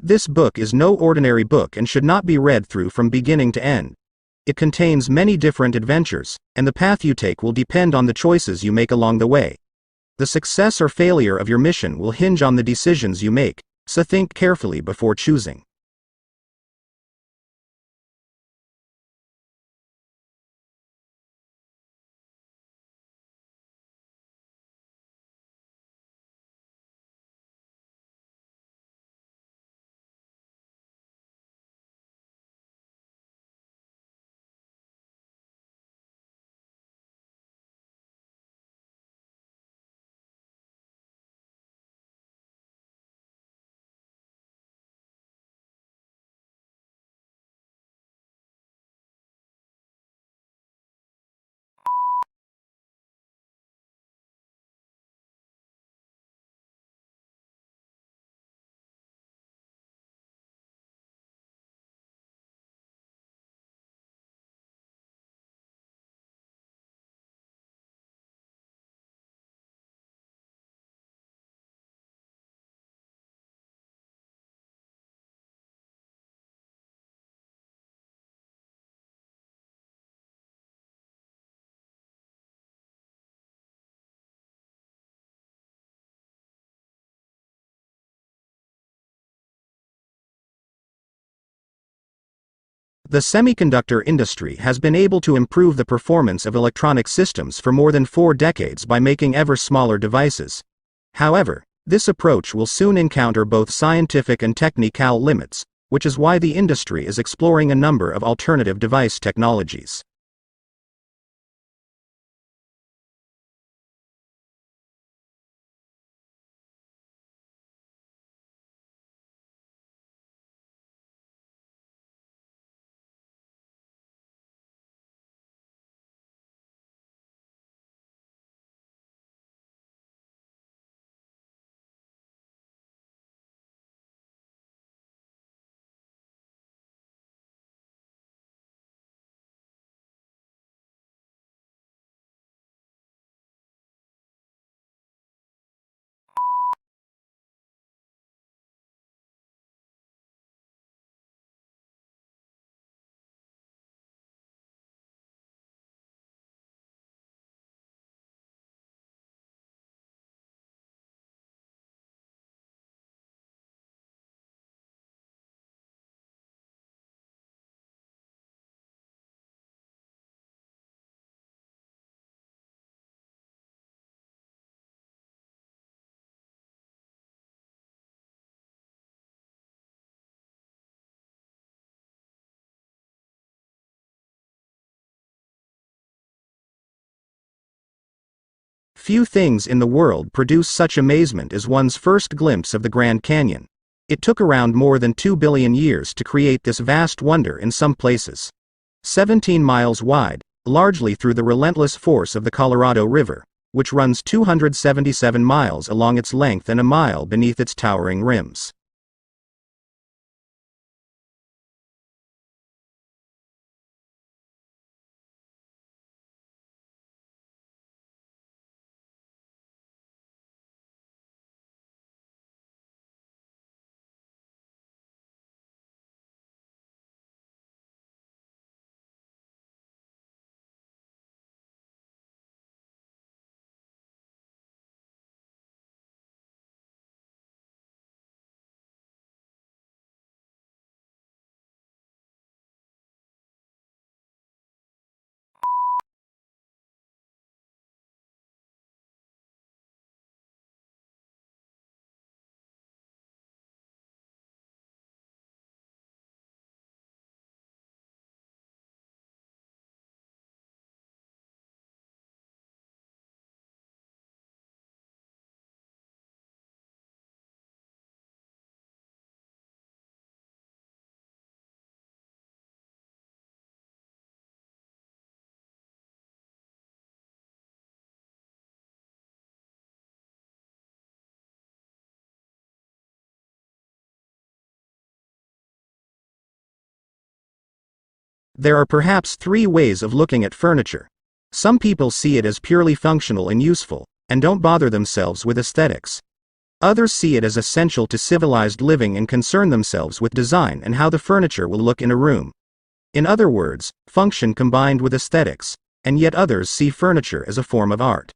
This book is no ordinary book and should not be read through from beginning to end. It contains many different adventures, and the path you take will depend on the choices you make along the way. The success or failure of your mission will hinge on the decisions you make, so think carefully before choosing. The semiconductor industry has been able to improve the performance of electronic systems for more than 4 decades by making ever smaller devices. However, this approach will soon encounter both scientific and technical limits, which is why the industry is exploring a number of alternative device technologies. Few things in the world produce such amazement as one's first glimpse of the Grand Canyon. It took around more than 2 billion years to create this vast wonder in some places. 17 miles wide, largely through the relentless force of the Colorado River, which runs 277 miles along its length and a mile beneath its towering rims. There are perhaps 3 ways of looking at furniture. Some people see it as purely functional and useful, and don't bother themselves with aesthetics. Others see it as essential to civilized living and concern themselves with design and how the furniture will look in a room. In other words, function combined with aesthetics, and yet others see furniture as a form of art.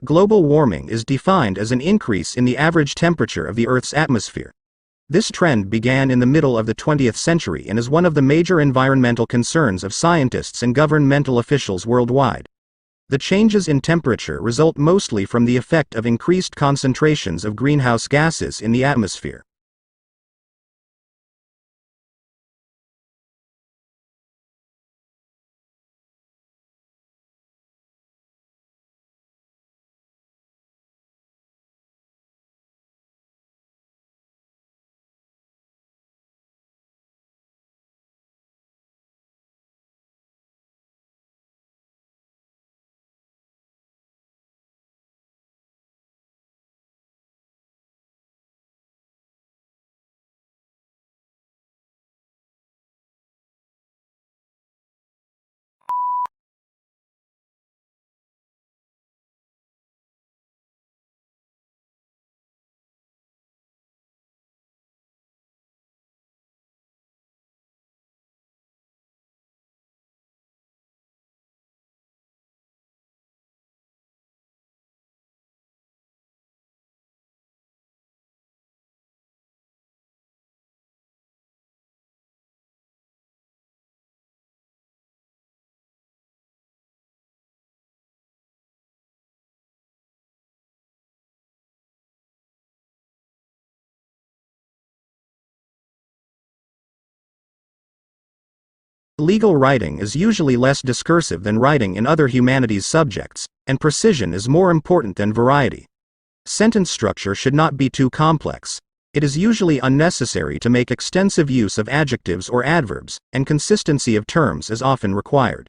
Global warming is defined as an increase in the average temperature of the Earth's atmosphere. This trend began in the middle of the 20th century and is one of the major environmental concerns of scientists and governmental officials worldwide. The changes in temperature result mostly from the effect of increased concentrations of greenhouse gases in the atmosphere. Legal writing is usually less discursive than writing in other humanities subjects, and precision is more important than variety. Sentence structure should not be too complex. It is usually unnecessary to make extensive use of adjectives or adverbs, and consistency of terms is often required.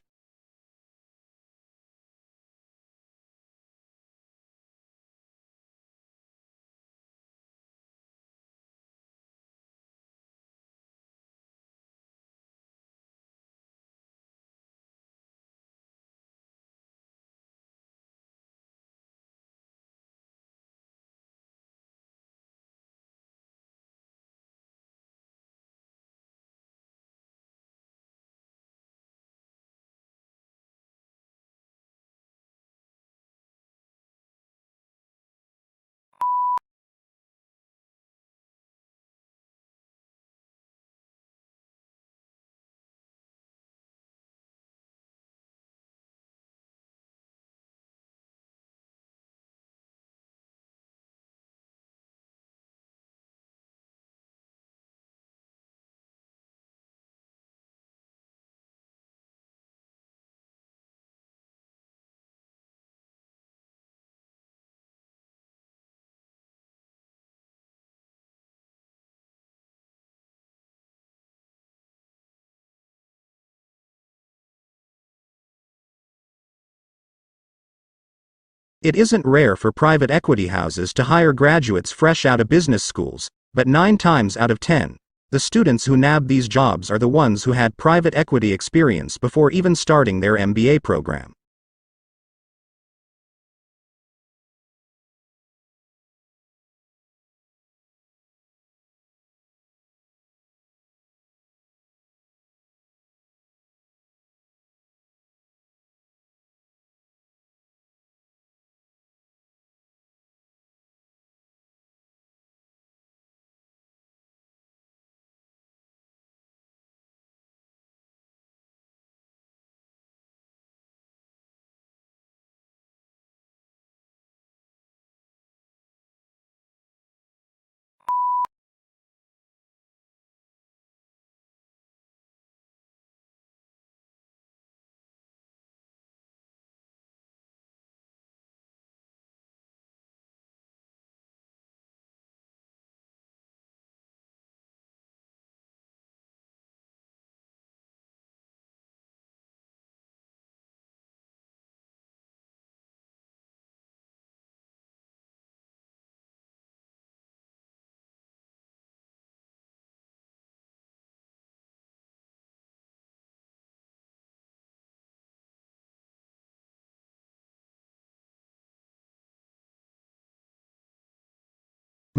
It isn't rare for private equity houses to hire graduates fresh out of business schools, but 9 times out of 10, the students who nab these jobs are the ones who had private equity experience before even starting their MBA program.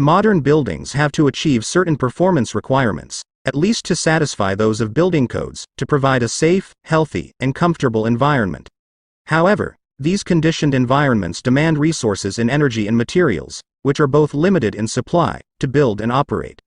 Modern buildings have to achieve certain performance requirements, at least to satisfy those of building codes, to provide a safe, healthy, and comfortable environment. However, these conditioned environments demand resources in energy and materials, which are both limited in supply, to build and operate.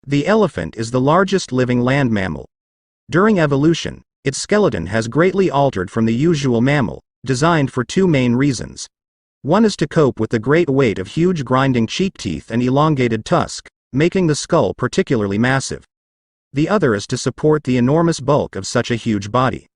The elephant is the largest living land mammal. During evolution, its skeleton has greatly altered from the usual mammal, designed for two main reasons. One is to cope with the great weight of huge grinding cheek teeth and elongated tusk, making the skull particularly massive. The other is to support the enormous bulk of such a huge body.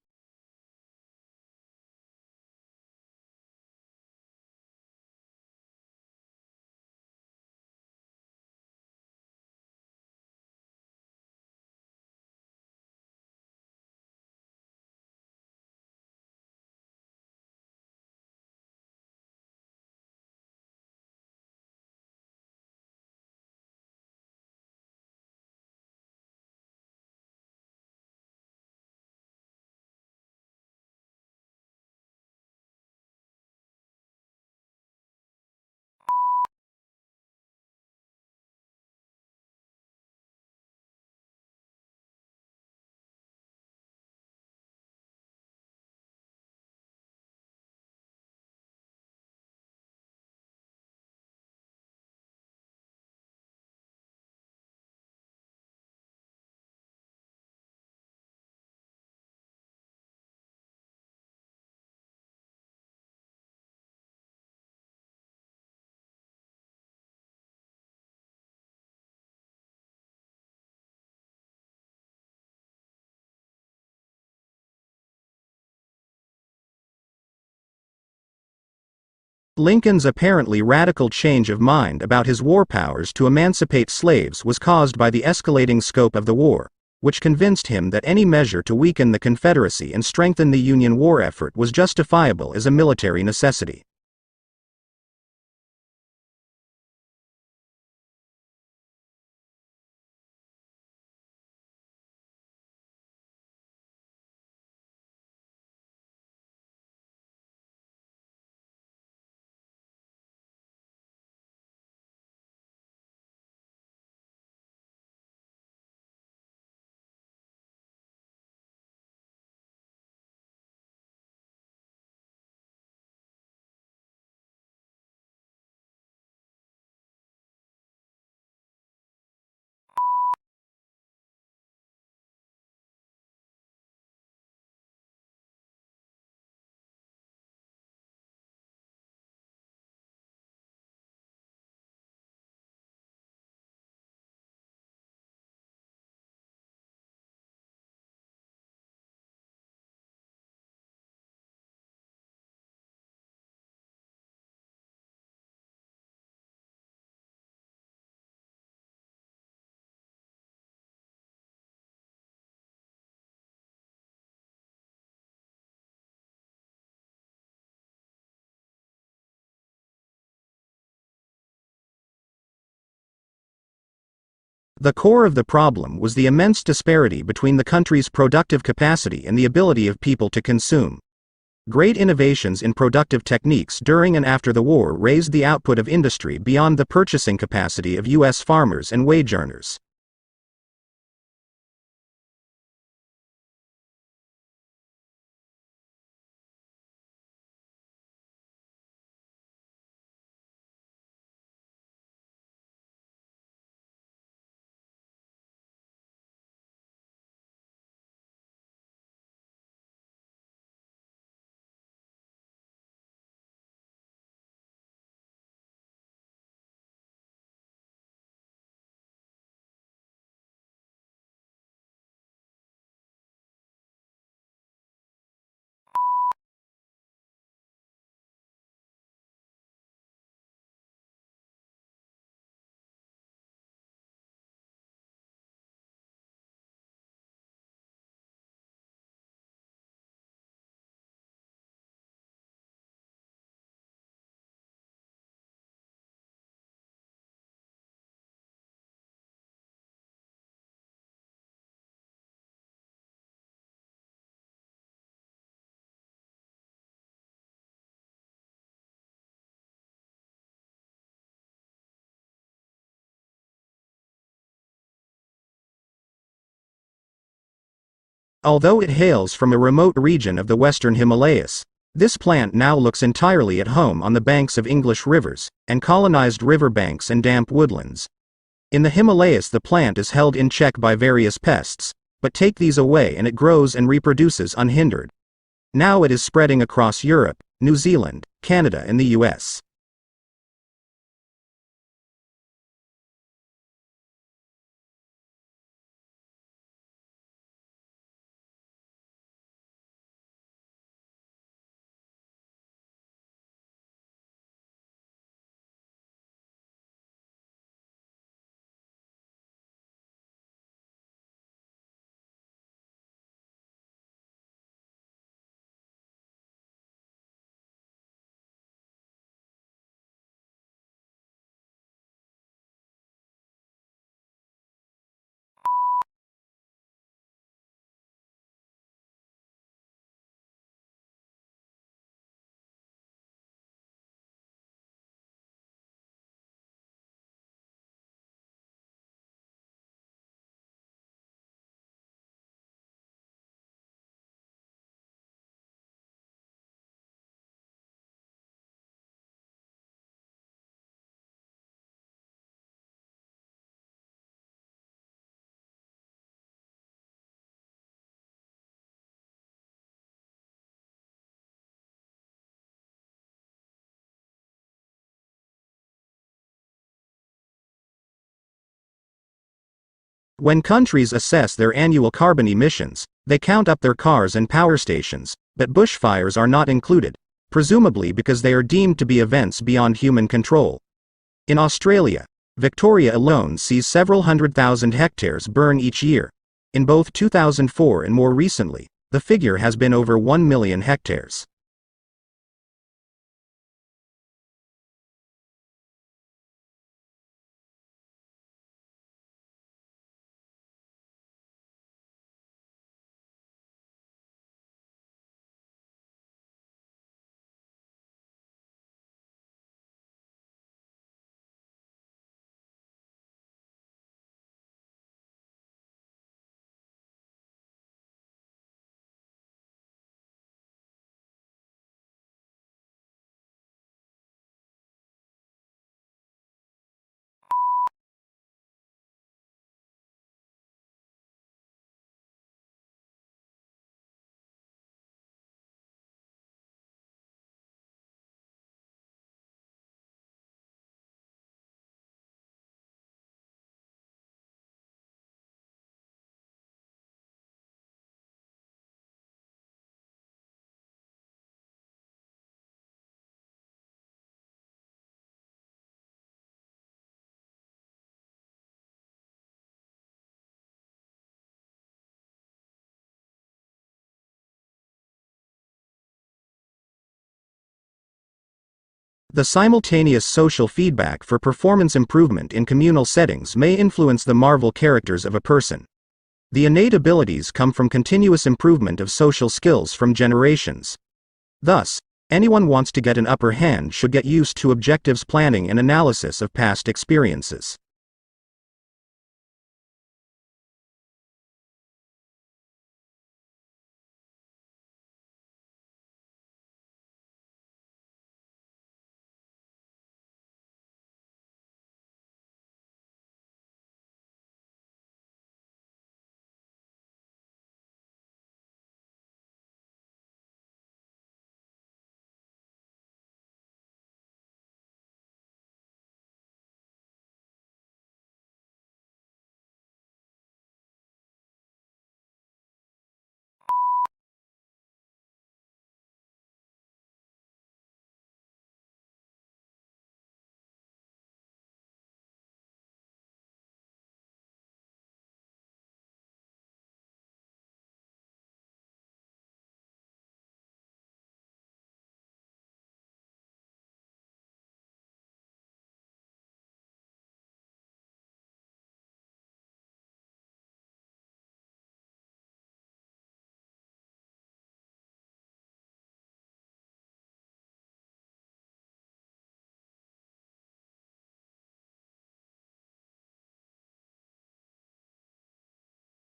Lincoln's apparently radical change of mind about his war powers to emancipate slaves was caused by the escalating scope of the war, which convinced him that any measure to weaken the Confederacy and strengthen the Union war effort was justifiable as a military necessity. The core of the problem was the immense disparity between the country's productive capacity and the ability of people to consume. Great innovations in productive techniques during and after the war raised the output of industry beyond the purchasing capacity of U.S. farmers and wage earners. Although it hails from a remote region of the western Himalayas, this plant now looks entirely at home on the banks of English rivers, and colonized river banks and damp woodlands. In the Himalayas the plant is held in check by various pests, but take these away and it grows and reproduces unhindered. Now it is spreading across Europe, New Zealand, Canada and the US. When countries assess their annual carbon emissions, they count up their cars and power stations, but bushfires are not included, presumably because they are deemed to be events beyond human control. In Australia, Victoria alone sees several 100,000 hectares burn each year. In both 2004 and more recently, the figure has been over 1 million hectares. The simultaneous social feedback for performance improvement in communal settings may influence the Marvel characters of a person. The innate abilities come from continuous improvement of social skills from generations. Thus, anyone wants to get an upper hand should get used to objectives planning and analysis of past experiences.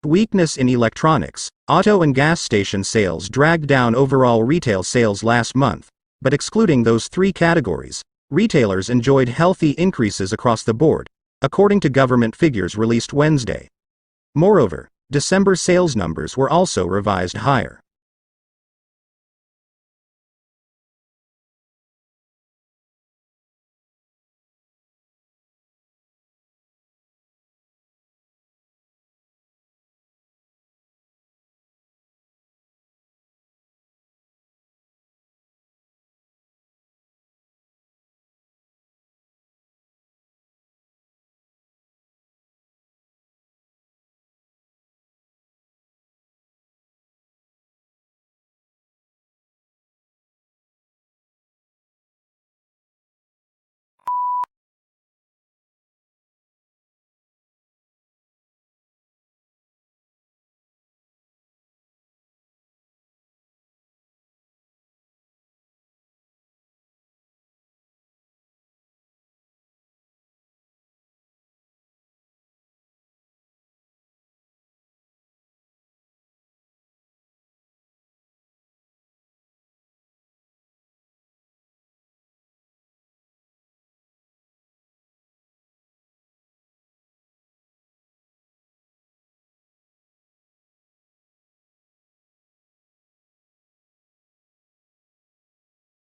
Weakness in electronics, auto and gas station sales dragged down overall retail sales last month, but excluding those three categories, retailers enjoyed healthy increases across the board, according to government figures released Wednesday. Moreover, December sales numbers were also revised higher.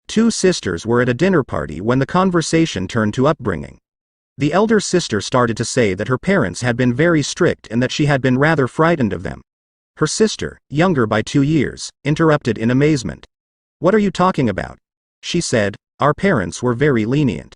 Two sisters were at a dinner party when the conversation turned to upbringing. The elder sister started to say that her parents had been very strict and that she had been rather frightened of them. Her sister, younger by 2 years, interrupted in amazement. "What are you talking about?" she said. "Our parents were very lenient."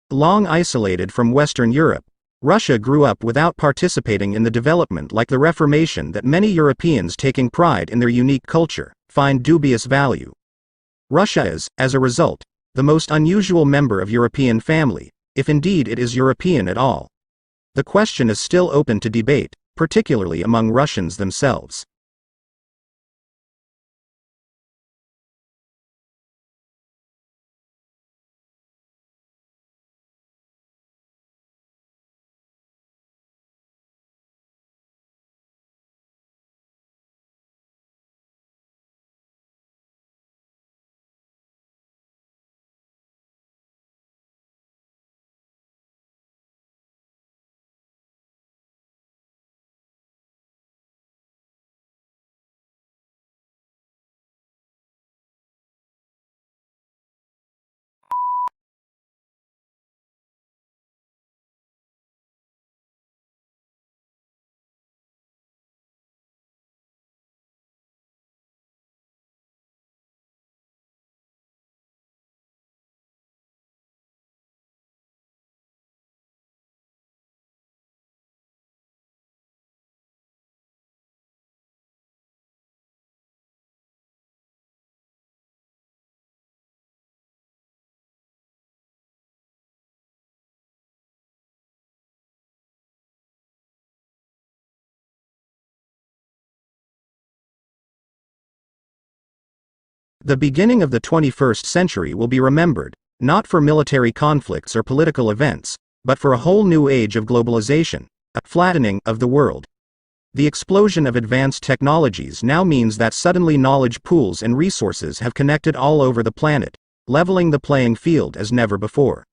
Long isolated from Western Europe, Russia grew up without participating in the development like the Reformation that many Europeans taking pride in their unique culture find dubious value. Russia is, as a result, the most unusual member of European family, if indeed it is European at all. The question is still open to debate, particularly among Russians themselves. The beginning of the 21st century will be remembered, not for military conflicts or political events, but for a whole new age of globalization, a flattening of the world. The explosion of advanced technologies now means that suddenly knowledge pools and resources have connected all over the planet, leveling the playing field as never before.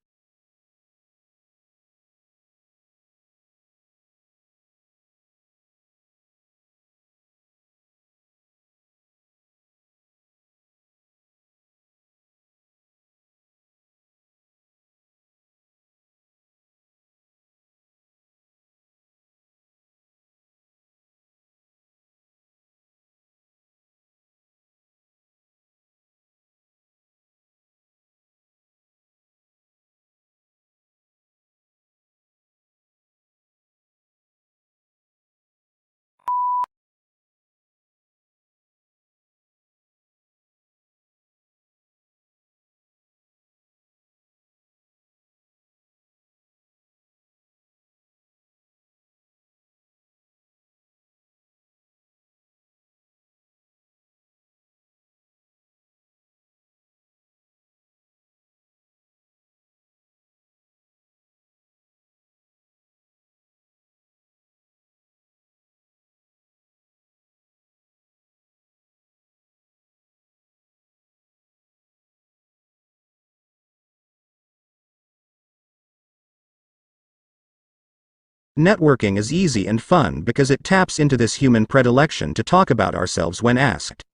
Networking is easy and fun because it taps into this human predilection to talk about ourselves when asked.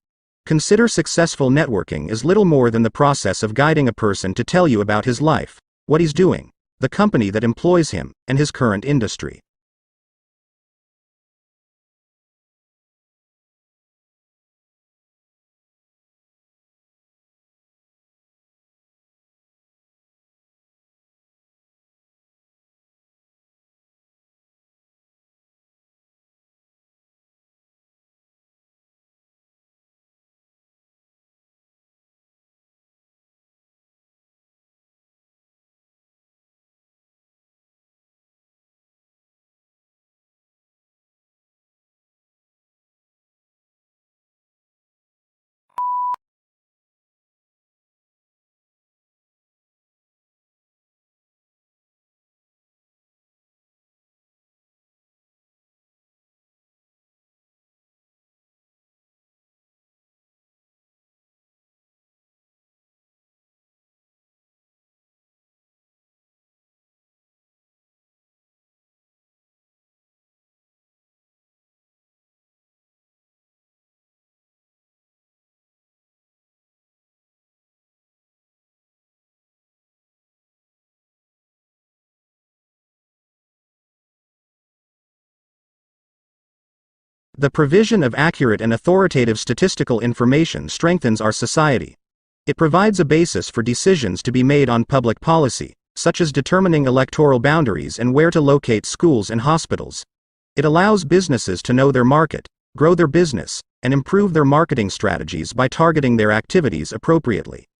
Consider successful networking as little more than the process of guiding a person to tell you about his life, what he's doing, the company that employs him, and his current industry. The provision of accurate and authoritative statistical information strengthens our society. It provides a basis for decisions to be made on public policy, such as determining electoral boundaries and where to locate schools and hospitals. It allows businesses to know their market, grow their business, and improve their marketing strategies by targeting their activities appropriately.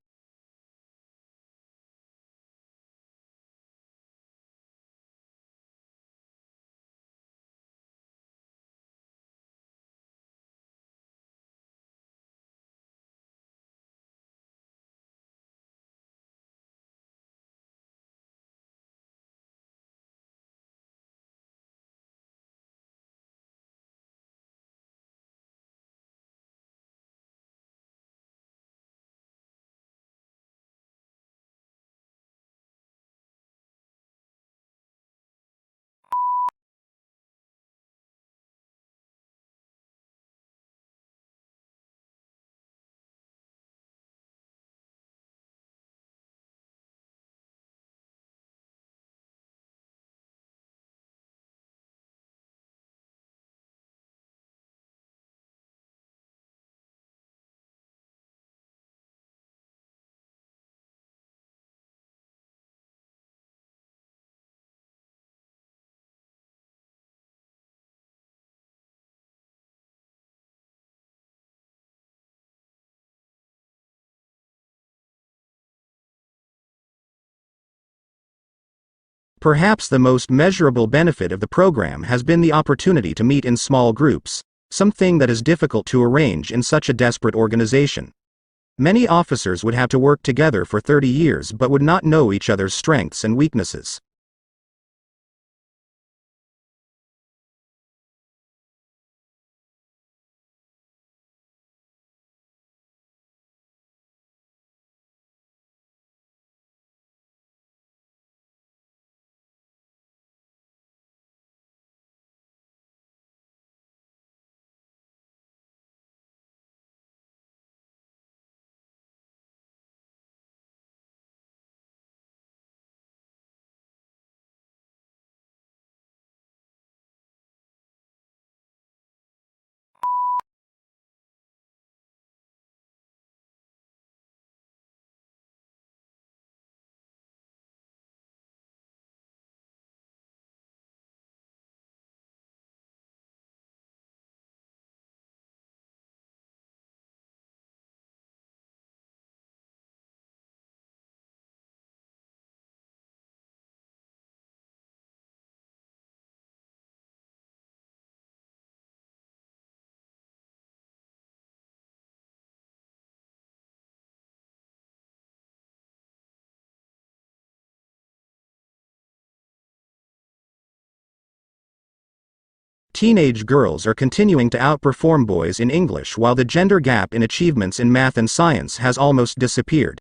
Perhaps the most measurable benefit of the program has been the opportunity to meet in small groups, something that is difficult to arrange in such a desperate organization. Many officers would have to work together for 30 years but would not know each other's strengths and weaknesses. Teenage girls are continuing to outperform boys in English while the gender gap in achievements in math and science has almost disappeared.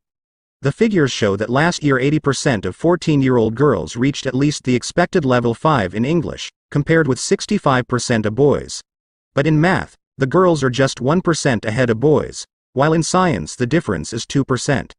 The figures show that last year 80% of 14-year-old girls reached at least the expected level 5 in English, compared with 65% of boys. But in math, the girls are just 1% ahead of boys, while in science the difference is 2%.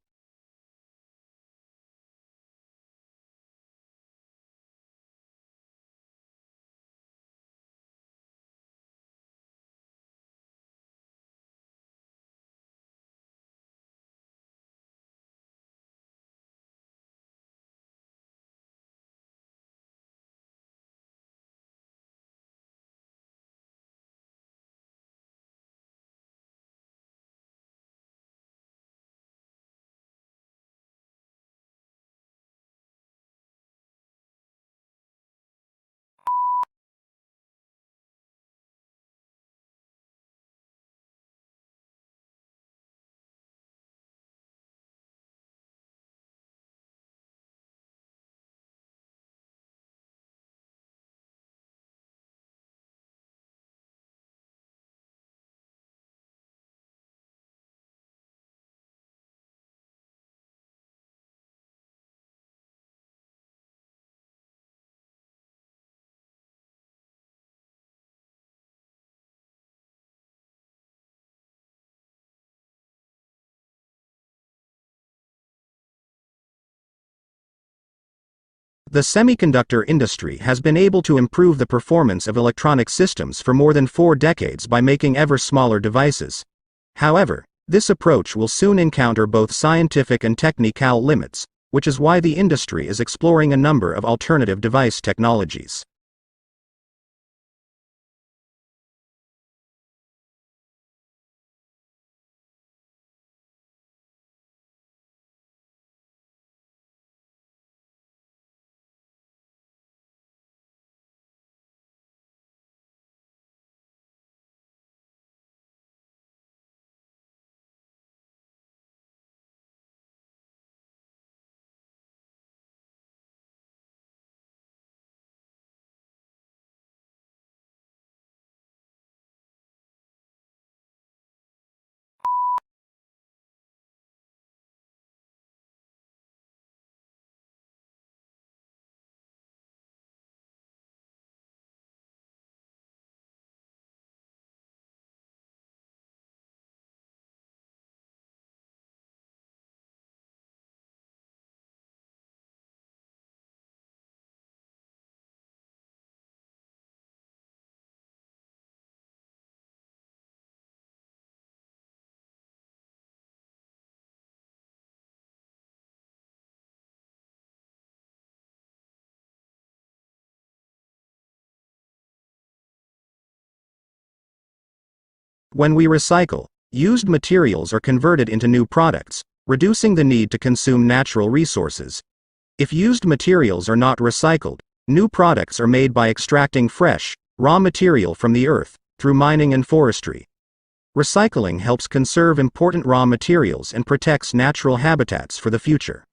The semiconductor industry has been able to improve the performance of electronic systems for more than 4 decades by making ever smaller devices. However, this approach will soon encounter both scientific and technical limits, which is why the industry is exploring a number of alternative device technologies. When we recycle, used materials are converted into new products, reducing the need to consume natural resources. If used materials are not recycled, new products are made by extracting fresh, raw material from the earth, through mining and forestry. Recycling helps conserve important raw materials and protects natural habitats for the future.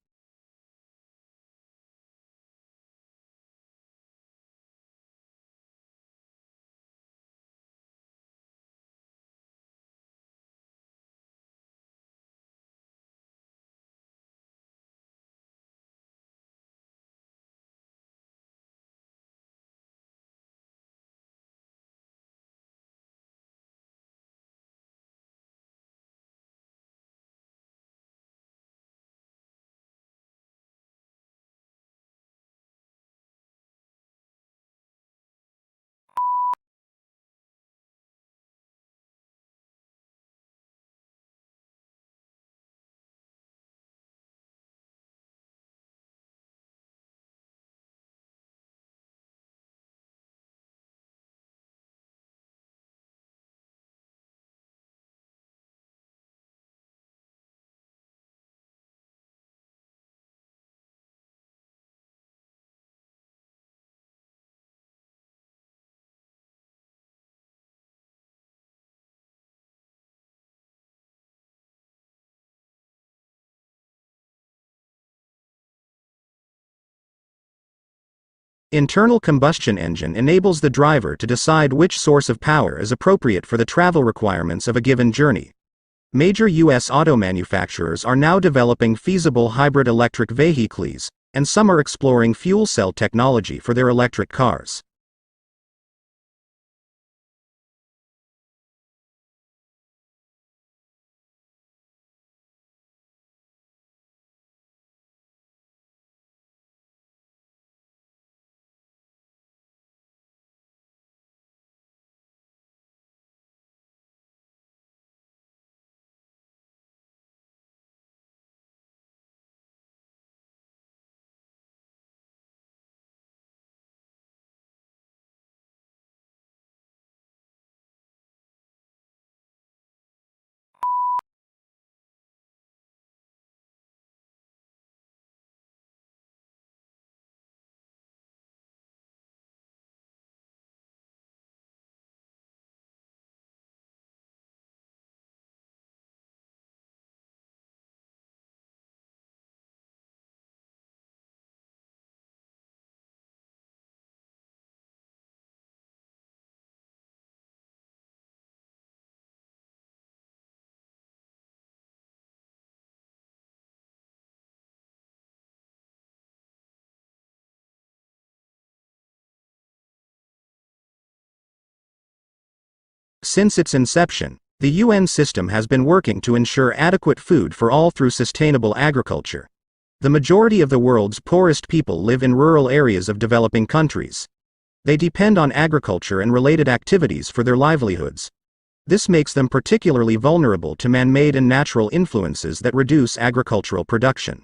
Internal combustion engine enables the driver to decide which source of power is appropriate for the travel requirements of a given journey. Major U.S. auto manufacturers are now developing feasible hybrid electric vehicles, and some are exploring fuel cell technology for their electric cars. Since its inception, the UN system has been working to ensure adequate food for all through sustainable agriculture. The majority of the world's poorest people live in rural areas of developing countries. They depend on agriculture and related activities for their livelihoods. This makes them particularly vulnerable to man-made and natural influences that reduce agricultural production.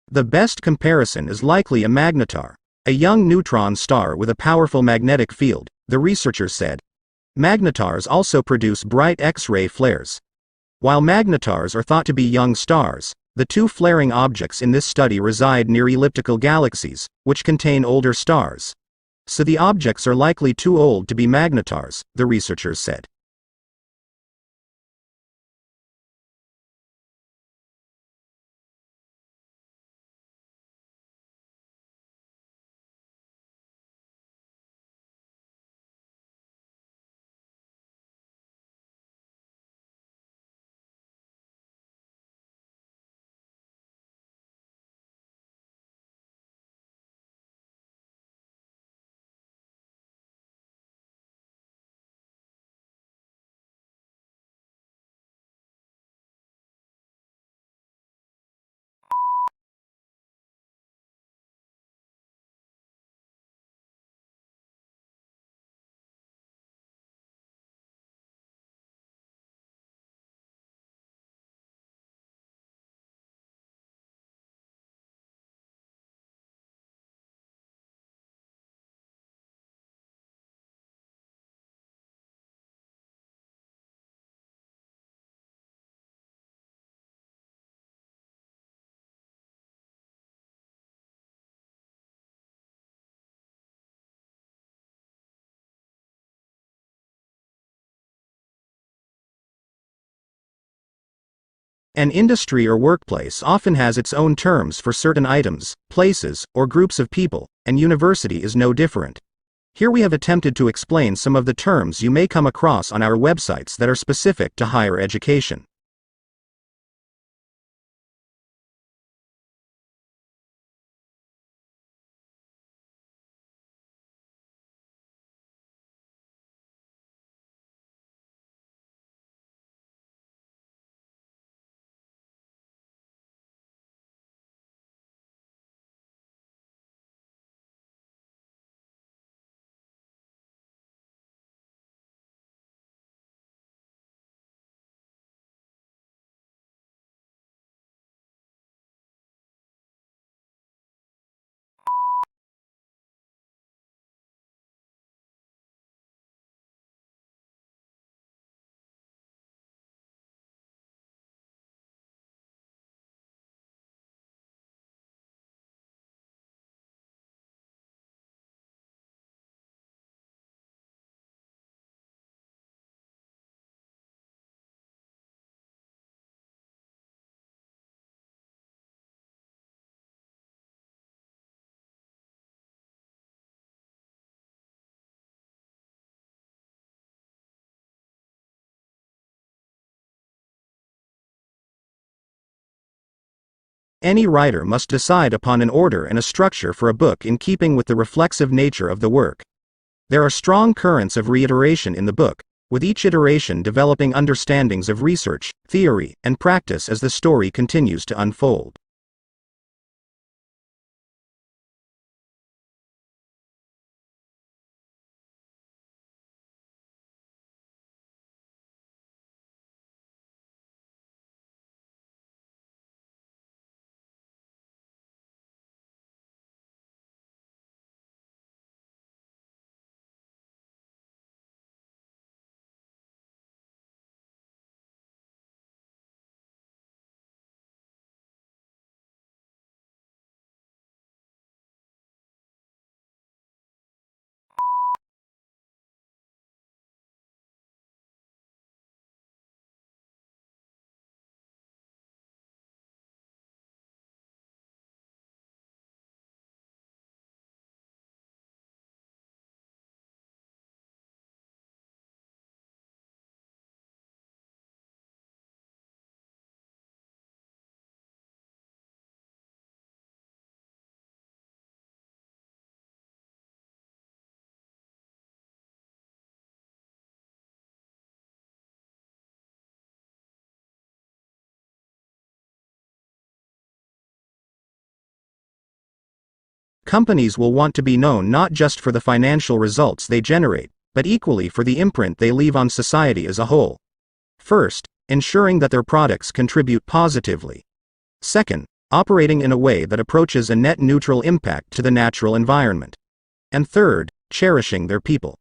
The best comparison is likely a magnetar, a young neutron star with a powerful magnetic field, the researchers said. Magnetars also produce bright X-ray flares. While magnetars are thought to be young stars, the two flaring objects in this study reside near elliptical galaxies, which contain older stars. so the objects are likely too old to be magnetars, the researchers said. An industry or workplace often has its own terms for certain items, places, or groups of people, and university is no different. Here we have attempted to explain some of the terms you may come across on our websites that are specific to higher education. Any writer must decide upon an order and a structure for a book in keeping with the reflexive nature of the work. There are strong currents of reiteration in the book, with each iteration developing understandings of research, theory, and practice as the story continues to unfold. Companies will want to be known not just for the financial results they generate, but equally for the imprint they leave on society as a whole. First, ensuring that their products contribute positively. Second, operating in a way that approaches a net neutral impact to the natural environment. And third, cherishing their people.